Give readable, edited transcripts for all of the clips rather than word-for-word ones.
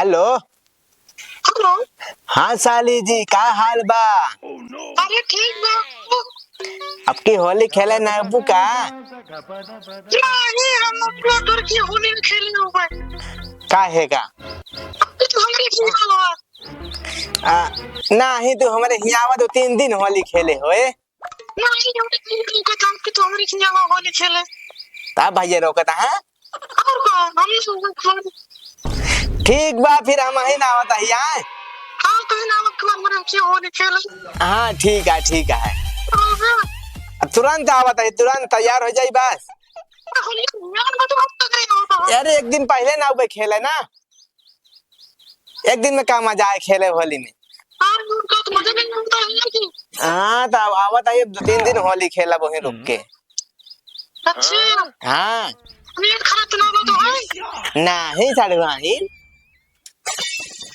Hello. Hello. हाँ साली जी, का हाल बा? अरे ठीक बा। अब की होली खेले ना अबू का? नहीं, हम अपना घर की होली में खेले हुए। का है का? तो हमारे खेला हुआ। नहीं तो हमारे हियावा 2-3 दिन होली खेले होए। नहीं, हमने तीन दिन का काम कि तो हमारे खेला हुआ होली खेले। तब भैया रोकता है। और का हम सब खेले। ठीक बा, फिर हम ही ना होता हिया। हाँ तो ना हम हमारे की होली खेले। हाँ ठीक है ठीक है। हाँ, अब तुरंत आवत है, तुरंत तैयार हो जाई बस। होली यार मैं तो अब तक नहीं होता। यार एक दिन पहले ना उबे खेले ना, एक दिन में का मजा आए खेले होली में। यार उनका तो मजा नहीं आता है कि। हाँ तो आवत है 2-3 दिन होली खेला वहीं रुक के। अच्छा। हाँ पेट खराब तो ना हो तो है। नहीं सड़वाही,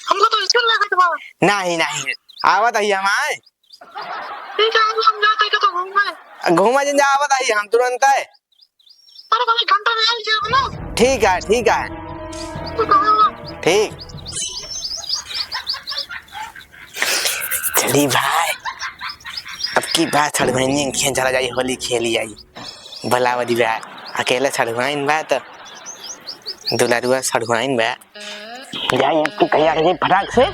हमको तो इससे लगा था। नहीं नहीं आवत है हम आए ठीक है हम जाते हैं तो घूमने। घूमा जिन आवत है हम तुरंत है। अरे भाई घंटा में आ जाओ ना। ठीक है ठीक है तो कहाँ? ठीक। चली भाई, अब की बात छड़वाइन खेल चला जाई होली खेली आई भलावदी बा। अकेले छड़वाइन बा तो दुलारुआ छड़वाइन बा जाई तू कहिया के फटाक से।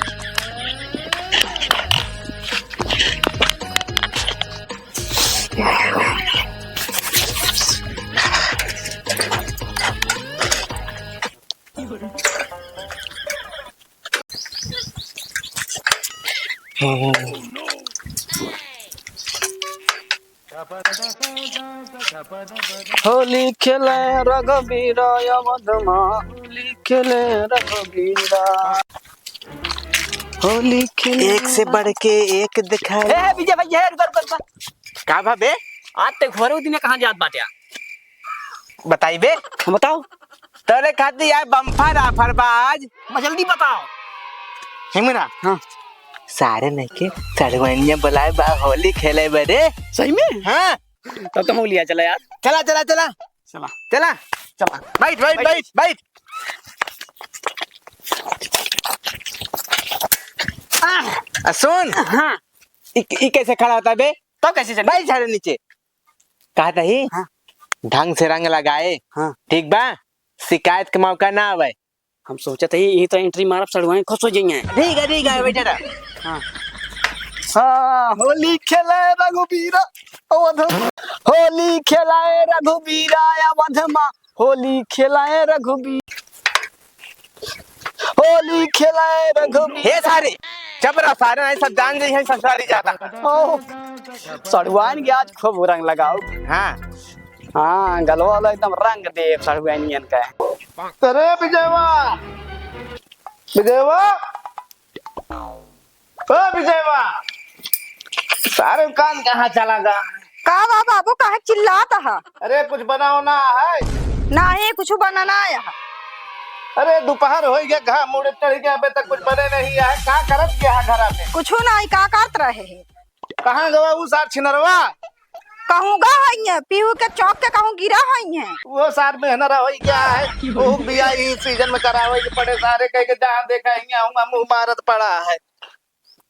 होली खेले रघुबीरा अवधमा, होली खेले रघुबीरा, होली खेले। एक से बढ़ के एक दिखाए। ए विजय भैया रुक का भाबे? आज तक घरे दिन कहां जात बाटे? बताई बे। हम बताओ तोरे खातिर यार बम्फर ऑफर बा आज। जल्दी बताओ। हिमरा हाँ सारे नहीं के छड़वाइनिया बुलाए बा होली खेले बरे। सही में? हाँ तब तो हम लिया चला यार। चला चला चला चला चला चला बैठ बैठ बैठ बैठ। सुन हाँ ई कैसे खड़ा होता बे? तो कैसे चल? बैठ झाड़े नीचे। कहता ही हाँ ढंग से रंग लगाए। हाँ ठीक बा, शिकायत के मौका ना आवे। हम सोचा था यही तो एंट्री मारब सड़वाए खुश हो जाएंगे। ठीक है बेटा। हाँ हाँ होली खेले रघुबीरा अवधमा, होली खेलाए रघुबीरा अवधमा, होली खेलाए रघुबीर, होली खेलाए रघुबीर। हे सारे चपरा सारे नहीं सब जान जाई है ससुराली जाता। सड़वाइन के आज खूब रंग लगाओ। हाँ हाँ गलवा वाला एकदम रंग दे सड़वाइन का। अरे विजयवा, विजयवा, ओ विजयवा, सारे कान कहाँ चला गया? का बाबू काहे चिल्लाता है? अरे कुछ बनाओ ना है। नहीं कुछ बनाना आया है। अरे दोपहर हो गया, घा मुड़े चढ़ गया, अबे तक कुछ बने नहीं है। का करत गया घर में? कुछ नहीं का करत रहे है? कहाँ गवा वो सार छिनरवा? कहूँगा है पीहू के चौक के कहूँ गिरा है। वो सार में हनरा हो गया है। वो बिया इस सीजन में करावे के पड़े सारे कह के जहाँ देखा है मुंह मारत पड़ा है।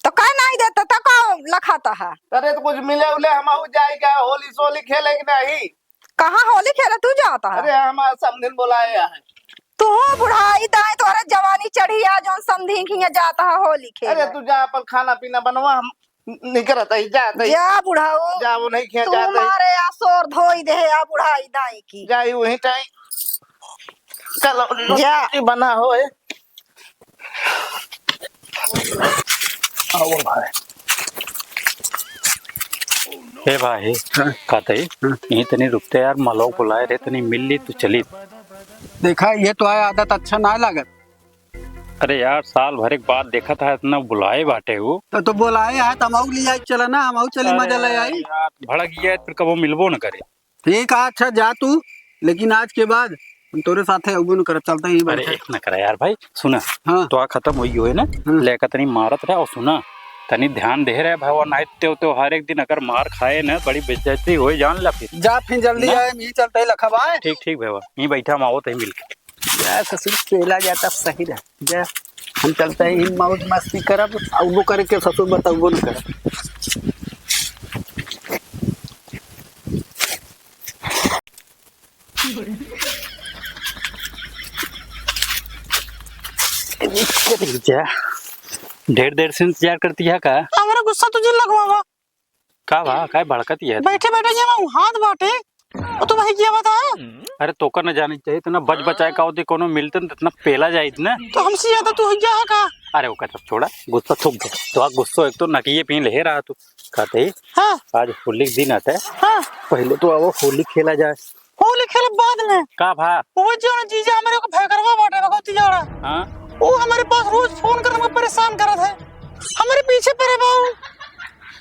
तो कह नहीं देता तो कौन लखाता है? अरे तो कुछ मिले उले हम जाएगा होली सोली खेले कि नहीं? कहाँ होली खेला तू जाता है? अरे हम समझिन बुलाए हैं। तू बुढ़ाई दाए तोरे जवानी चढ़ी आ जो समझी खिया जाता है होली खेल। अरे तू जा अपन खाना पीना बनवा, हम निकलत है जाते जा बुढ़ाऊ जा वो नहीं खेल तू जाते मारे आसोर धोई दे आ बुढ़ाई दाई की। जाई वही टाइम कल जा। बना हो है। आओ भाई। ए भाई कहते यही तनी रुकते यार, मलो बुलाए रे तनी मिल ली तो चली। देखा ये तो है आदत अच्छा ना लागत। अरे यार साल भर एक बाद देखा था इतना बुलाए बाटे वो तो बोलाए है तो हम ले आई चला ना, हम चली मजा ले आई। यार भड़क गया फिर कबो मिलबो न करे। ठीक है अच्छा जा तू, लेकिन आज के बाद हम तोरे साथे अबू न कर चलते ही अरे एक न करा यार भाई, सुना हाँ तो खत्म हुई हो है ना, लेकर तनी मारत रहे और सुना तनी ध्यान दे रहे भाई, नाइट तो हर एक दिन अगर मार खाए ना बड़ी बेइज्जती हो जान ला फिर। जा फिर जल्दी आए, मी चलते ही लखबाए। ठीक ठीक भाई, यहीं बैठा हम आओ तही मिल के। जा ससुर केला जाता सही रह जा। हम चलते हैं इन मौज मस्ती करब और वो करे के ससुर बताओ वो न कर। ढेर देर से इंतजार करती है का? हमारा गुस्सा तुझे लगवावा। का बा काय भड़कती है? बैठे बैठे जे मैं हाथ बाटे और तू वही किया बता। अरे तोका न जानी चाहिए इतना बच बचाए का होते कोनो मिलते न इतना पेला जाए ना। तो हमसे ज्यादा तू ही क्या है का? अरे वो कहता छोड़ा गुस्सा थूक दे तो आ गुस्सा एक तो नकिए पी ले रहा तू कहते ही हाँ आज होली के दिन आता है हाँ पहले तो आओ होली खेला जाए। होली खेल बाद में का भा वो जो ना जीजा हमारे को भयकरवा बाटे भगवती जाड़ा। हाँ वो हमारे पास रोज फोन कर हमको परेशान करत है। हमारे पीछे पड़े बाऊ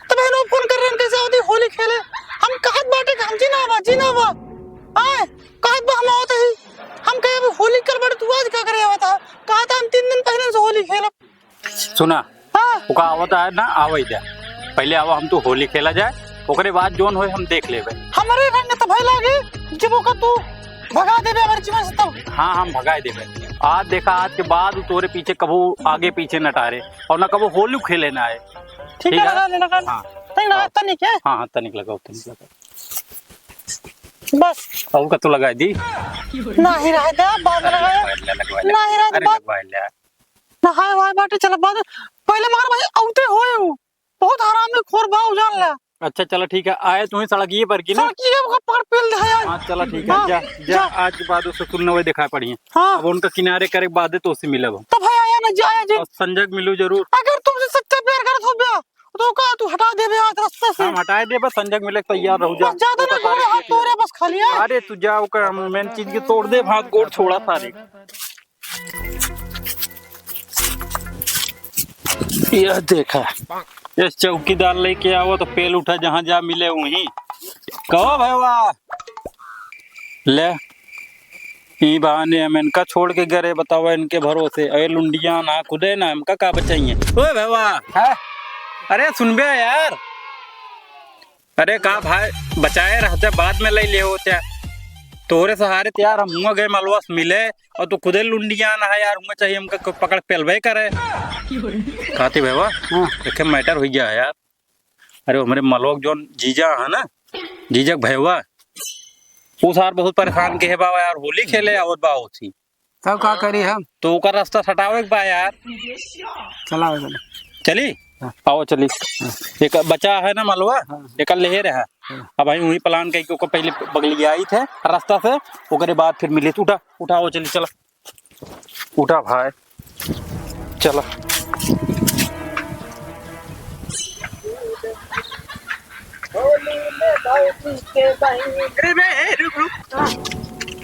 तो बहनों फोन कर रहे हैं कैसे होती होली खेले। हम कहत बाटे कि हम जीनावा आए कहत बा हम आवत ही हम कहे अभी होली कल बड़े तू आज क्या करे आवत है कहा था हम 3 दिन पहले से होली खेलब। सुना हाँ वो का आवता है ना आवई दे पहले आवा हम तो होली खेला जाए ओकरे बाद जोन होए हम देख लेबे। हमारे रंग तो भाई लागे जब का तू भगा देबे हमारे जीवन से तब। हाँ हम भगाए देबे। आज देखा आज के बाद तोरे पीछे कबू आगे पीछे न टारे और ना कबू होली खेले ना आए। ठीक है लगा हाँ तनी लगा तनी क्या हाँ तनिक लगाओ बस और का तो लगाई दी नहीं रह दे बाद में लगाया नहीं रह दे बाद ना हाय वाय बाटे चल बाद पहले मगर भाई औते होए हो बहुत हरामी खोर बाऊ जान ले। अच्छा चलो ठीक है आए तुम्हें सड़किए पर की ना सड़की के पकड़ पेल दे यार। हाँ चलो ठीक है जा जा आज के बाद उससे तुलना हुए दिखाई पड़ी है। हाँ अब उनका किनारे करे के बाद तो उससे मिले तो भाई आया ना जाया जी और संजग मिलू जरूर। अगर तुमसे सच्चा प्यार करत हो बे तो का तू हटा दे बे आज रास्ते से। हम हटाए दे बस संजग मिले तैयार रहो जा बस ज्यादा ना गोरे हाथ तोरे बस खाली है। अरे तू जाओ का मेन चीज की तोड़ दे हाथ गोड़ छोड़ा सारे। यह देखा ये चौकीदार लेके आओ तो पेल उठा जहाँ जा मिले वहीं कहो भाई वाह ले ई बहाने हम इनका छोड़ के गए बताओ इनके भरोसे अरे लुंडिया ना खुदे ना हमका का बचाइए। ओए भाई वाह अरे सुन बे यार अरे का भाई बचाए रहते बाद में ले होते तोरे सहारे यार हम हुआ गए मलवास मिले और तू खुदे लुंडिया ना है यार हुआ चाहिए हमका पकड़ पेलवे करे कहते भैया देखे मैटर हो गया है यार। अरे हमारे मलोक जो जीजा है ना जीजक भैया उस हार बहुत परेशान के है बाबा यार होली खेले और बा होती तब का करी हम तो का रास्ता हटावे बा यार चला चली आओ चली एक बचा है ना मलवा एक ले रहा अब भाई वही प्लान कही को पहले बगलिया आई थे रास्ता से ओकरे बाद फिर मिले उठा उठाओ चली चला उठा भाई चला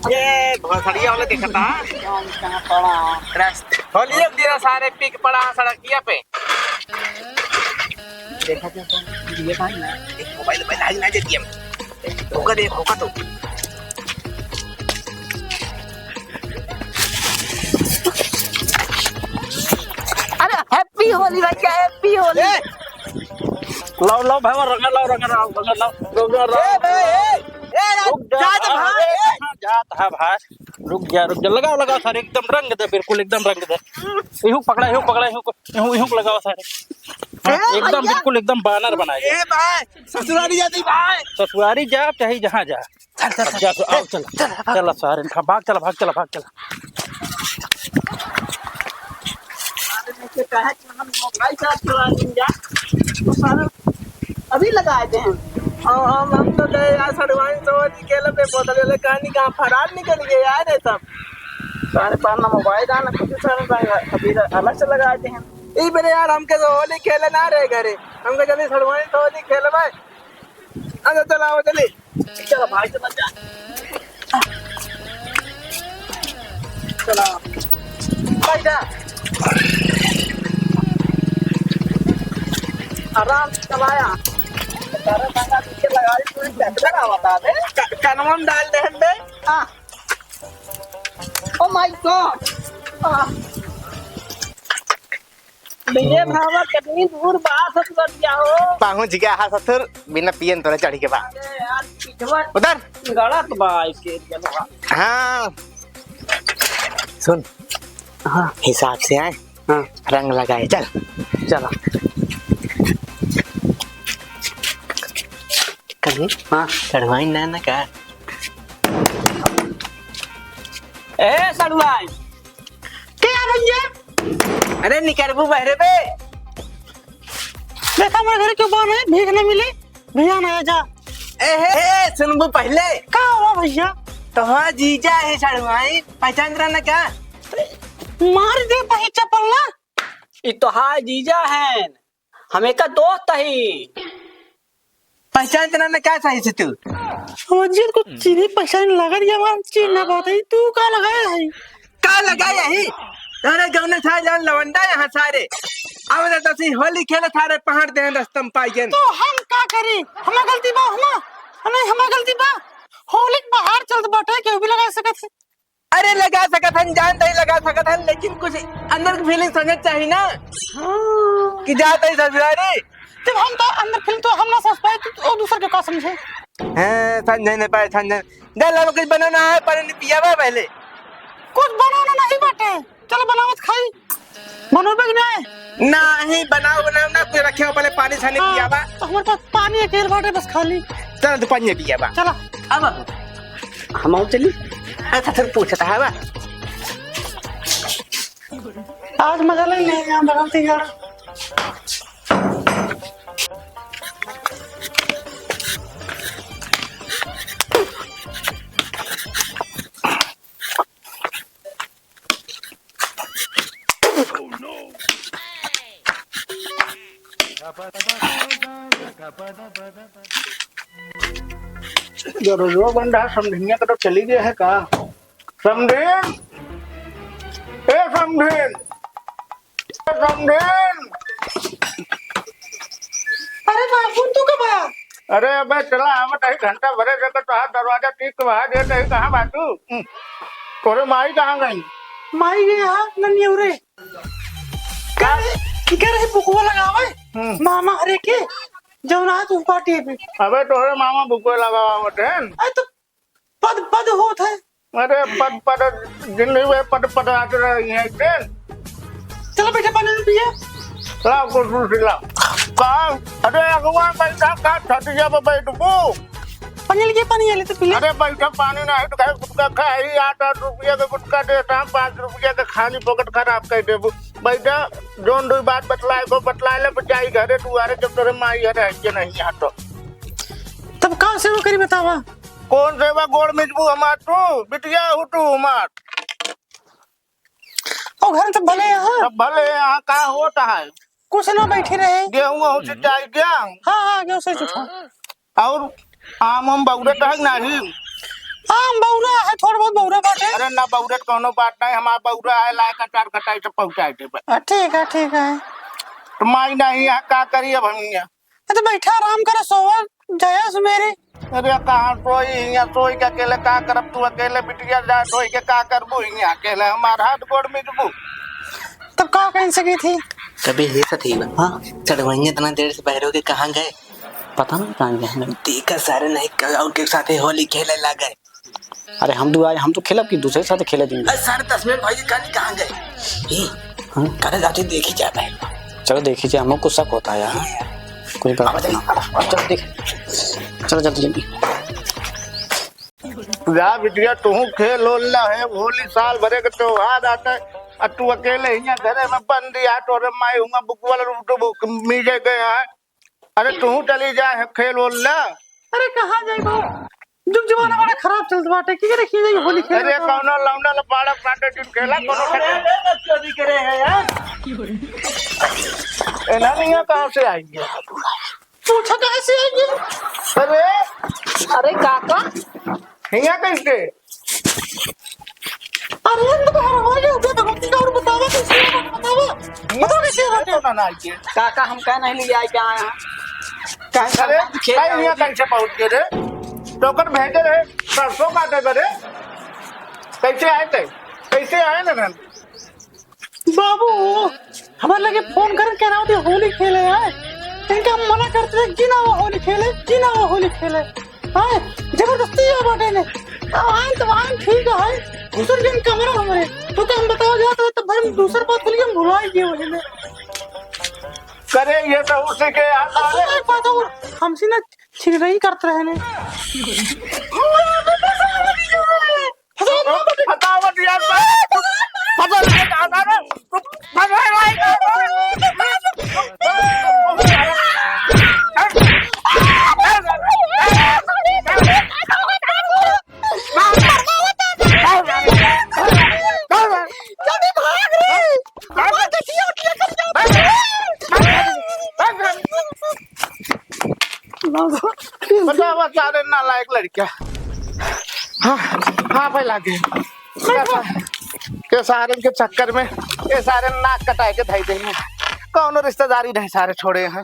ये भोसड़िया वाला देखा था होली अब दिन सारे पिक पड़ा सड़किया पे देखा तो ये भाई ना मोबाइल पे लाग ना देती हम होगा देखो तो अरे हैप्पी होली भैया हैप्पी होली। लाओ लाओ भाई रंग जात है भाई रुक जा लगाओ लगाओ सारे एकदम रंग दे बिल्कुल एकदम रंग दे इहू पकड़ा लगाओ सारे एकदम बिल्कुल एकदम बानर बनाए ससुराली जाती भाई ससुरारी जा चाहे जहाँ जा जा तो आओ चल सारे भाग चला अभी लगाए थे हम तो गए यार सड़वाई तो निकले पे बोतल वाले कहानी कहाँ फरार निकल गए यार ये सब सारे पाना मोबाइल आना कुछ सारे अभी अलग से लगाए थे हम ई बेरे यार हमके तो होली खेले ना रहे घरे हमके जल्दी सड़वाई तो होली खेले भाई अरे चलाओ चली चलो भाई चला जा चला भाई जा आराम से चलाया कनवम डाल दे हम बे ओ माय गॉड भैया भावा कितनी दूर बात कर जाओ पहुंच गया हा ससुर बिना पियन तोरे चढ़ी के बाद यार पिछवा उधर गलत बात के हाँ सुन हाँ हिसाब से आए हाँ रंग लगाए चल। चलो। कभी हाँ चढ़वाई ना का ए सड़वाई क्या भैया? अरे निकरबू बहरे पे देखा मेरे घर क्यों बन है, भीख न मिली, भैया ना जा। ए सुनबू पहले क्या हुआ भैया? तो हाँ जीजा है चढ़वाई पहचान रहा ना का मार दे पही चप्पल ना। ये तो हाय जीजा है, हमें का दोस्त ही। पहचान रहा ना क्या सही से तू जी को चीनी पहचान लगा दिया, वहां चीन ना बात है, तू का लगाया है? का लगा यही अरे गौने सारे जान लवंडा यहाँ सारे अब तो सी होली खेले सारे पहाड़ दे रस्तम पाई गए तो हम का करी? हमार गलती बा, नहीं हमार गलती बा। होली के बाहर चलत बाटे, केहू भी लगा सकत है। अरे लगा सकत हन जान नहीं लगा सकत हन लेकिन कुछ अंदर की फीलिंग समझ चाहिए ना कि जाते ही ससुरारी जब हम तो अंदर फिल्म तो हम ना समझ पाए तो दूसरे के का समझे? हैं समझ नहीं पाए समझ दे लो कुछ बनाना है पर नहीं पिया बा पहले कुछ बनाना नहीं बाटे, चलो बनावत खाई। बनोबे कि नहीं? नहीं बनाओ ना कुछ रखे हो पहले पानी छाने पिया बा तो हमारे पास पानी एक बाटे बस खाली। चल तो पानी पिया बा चला अब हम चली। अच्छा फिर पूछता है बा आज मजा ले ले यहाँ बगलती यार। जो रोजवा बन रहा समझिया का तो चली गया है का? समझेन ए समझेन समझेन। अरे बाबू तू कब आया? अरे अबे चला आवत है घंटा भरे जगह तो हाथ दरवाजा ठीक के बाहर दे नहीं कहाँ बातू तोरे माई कहाँ गई? माई गए हाँ नन्ही उरे क्या रहे बुकवा लगावे मामा हरे के जौना तू पार्टी पे। अबे तोरे मामा बुको लगावत है। अरे तो पद पद होत है। अरे पद पद दिन में पद आते रही है ट्रेन। चलो बेटा पानी में पिए। ला कुछ ला कहाँ? अरे अगवा बैठा का छतिया पे बैठबू। पानी लिए पानी ले तो पी ले। अरे बैठा पानी ना है तो कहे गुटका खाई 8 रुपया का गुटका देता 5 रुपया का खाली पॉकेट खराब कर देबू। बैठा जोन दो बात बतलाए को बतलाए ले बचाई घरे दुआरे जब तोरे माई है के नहीं यहाँ तो तब कहाँ से वो करी बतावा? कौन सेवा गोड़ मिजबू हमार तू बिटिया हुटू हमार ओ घर तो भले यहाँ अब भले यहाँ का होता है कुछ ना बैठे रहे। गेहूं सिंचाई क्या हाँ गेहूं से चुका और आम बौरत है नहीं? आम बौरा है थोड़ा बहुत बौरा बाटे। अरे ना बौरत कोनो बात नहीं हमारा बौरा है लाए कटार कटाई से पहुंचाए थे ठीक है। तो माई नहीं यहाँ का करी अब हम यहाँ? तो बैठा आराम करे सोवा जाया मेरे। अरे कहाँ सोई यहाँ सोई के अकेले का करब तू अकेले बिटिया जा सोई के का करबू यहाँ अकेले हमारा हाथ गोड़ मिजबू। तब का कहीं सकी थी? कभी ये सही ना हाँ चढ़वाई इतना देर से बहरों के कहाँ गए पता नहीं कहाँ गए हैं। देखा सारे नहीं और के साथ होली खेले लगे। अरे हम तो आए, हम तो खेलब कि दूसरे के साथ खेले देंगे। साढ़े 10 मिनट भाई कहाँ गए करे जाते देखी जाए भाई। चलो देख लीजिए हमको कुछ शक होता है यार कोई बात नहीं। चलो देख चलो जल्दी जा बिटिया तू खेल होला है होली साल भरे के त्योहार आता है और तू अकेले यहाँ घरे में बंद दिया तोरे माई हुआ बुक वाला रूट मीजे गए हैं। अरे तू चली जाए खेल होला। अरे कहाँ जाएगा? जुग जमाना बड़ा खराब चलता बाटे की रखी जाए होली खेले। अरे कौनो लौंडा लपाड़ा कांटे टीम खेला कोनो चोरी करे है यार। एना नहीं कहाँ से आएंगे? पूछा कहाँ से आएंगे? अरे काका हिया कैसे? अरे तो बाहर हो गया उठे तो और बतावा कैसे बताओ कैसे तो ना आइए काका हम कह नहीं ले आए क्या यहाँ अरे कहीं हिया कैसे पहुंच गए रे? टोकन भेजे रहे सरसों काटे करे कैसे आए थे? कैसे आए ना मैम? बाबू हमारे लगे फोन कर कह रहा होते होली खेले है इनका हम मना करते थे कि ना वो होली खेले हाँ जबरदस्ती है बाटे ने आए तो आए ठीक है दूसरे दिन कमरा हमारे तो हम बताओ जाते तो भाई दूसरी बात बोलिए हम भुला ही गए वही में। करे ये तो उसी के आता है। एक बात और हमसे ना छिड़वाई करते रहे ने। फटाफट यार पता नहीं आता ना फटाफट सारे नालायक लड़कियां। हाँ हाँ भाई लागे के सारे के चक्कर में ये सारे नाक कटाए के धाई देंगे। कौन रिश्तेदारी नहीं सारे छोड़े हैं।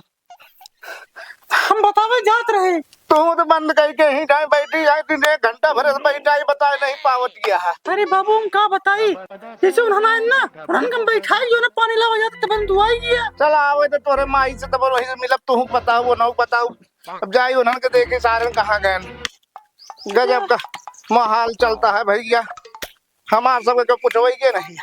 हम बतावे जात रहे तू तो बंद करके ही जाए बैठी जाए दिन एक घंटा भर से बैठा ही बताए नहीं पावत गया है। अरे बाबू हम का बताई जैसे उन्होंने ना उन्होंने बैठाई जो ना पानी लगा जाता तब दुआई गया। चल आवे तो तोरे माई से तब वही से मिलब तू बताओ वो ना बताओ। अब जाई उन्होंने के देखे सारे कहाँ गए। गजब का माहौल चलता है भैया। हमार सब कुछ वही के नहीं।